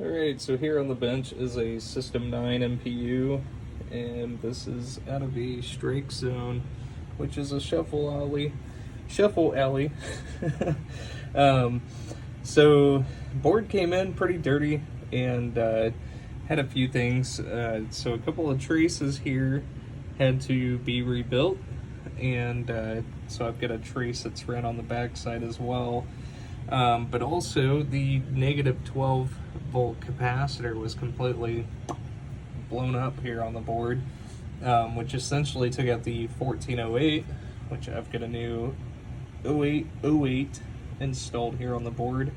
Alright, so here on the bench is a System 9 MPU, and this is out of a strike zone, which is a shuffle alley. So board came in pretty dirty and had a few things. So a couple of traces here had to be rebuilt, and so I've got a trace that's ran on the back side as well. But also the negative 12 volt capacitor was completely blown up here on the board, which essentially took out the 1408, which I've got a new 0808 installed here on the board.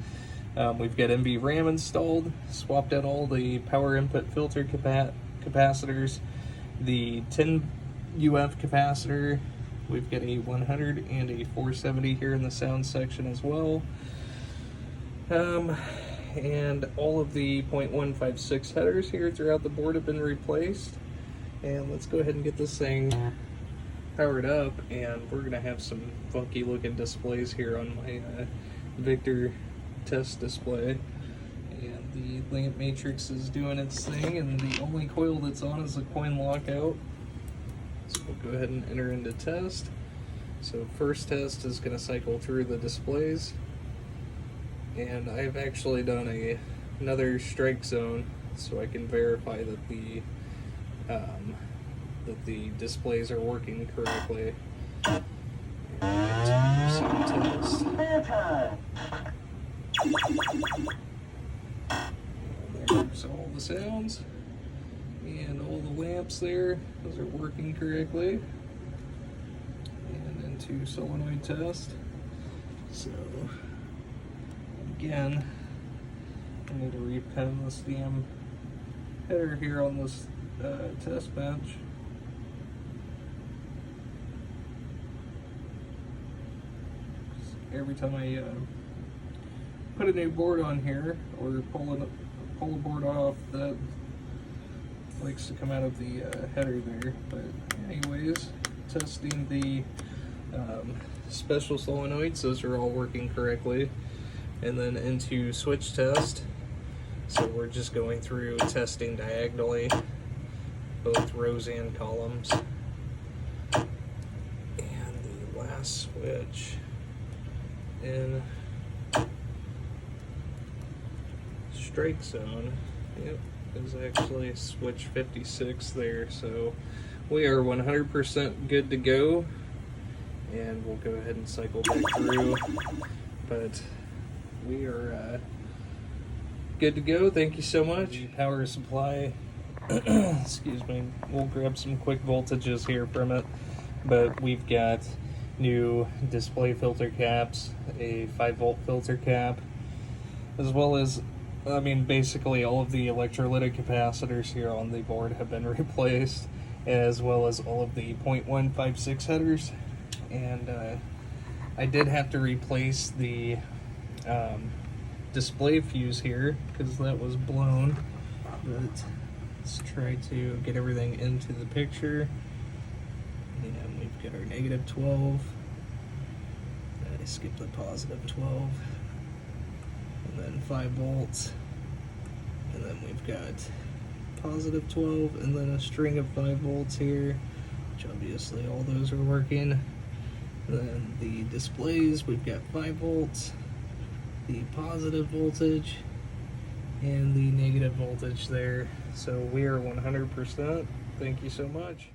We've got MB RAM installed, swapped out all the power input filter capacitors, the 10 UF capacitor. We've got a 100 and a 470 here in the sound section as well. And all of the 0.156 headers here throughout the board have been replaced. And let's go ahead and get this thing powered up, and we're gonna have some funky looking displays here on my Victor test display. And the lamp matrix is doing its thing, and the only coil that's on is the coin lockout. So we'll go ahead and enter into test. So first test is going to cycle through the displays, and I've actually done another strike zone so I can verify that the displays are working correctly. And there's all the sounds. And all the lamps there, those are working correctly. And into solenoid test. So, again, I need to repin this damn header here on this test bench. Every time I put a new board on here or pull a board off, that likes to come out of the header there. But anyways, testing the special solenoids, those are all working correctly. And then into switch test, so we're just going through testing diagonally both rows and columns. And the last switch in strike zone, yep, is actually switch 56 there. So we are 100% good to go, and we'll go ahead and cycle back through, but we are good to go. Thank you so much. Power supply, excuse me, we'll grab some quick voltages here from it, but we've got new display filter caps, a 5-volt filter cap, as well as, I mean, basically all of the electrolytic capacitors here on the board have been replaced, as well as all of the 0.156 headers. And I did have to replace the display fuse here because that was blown, but let's try to get everything into the picture. And we've got our negative 12. I skipped the positive 12. And then 5 volts. And then we've got positive 12, and then a string of 5 volts here, which obviously all those are working. And then the displays, we've got 5 volts, the positive voltage, and the negative voltage there. So we are 100%. Thank you so much.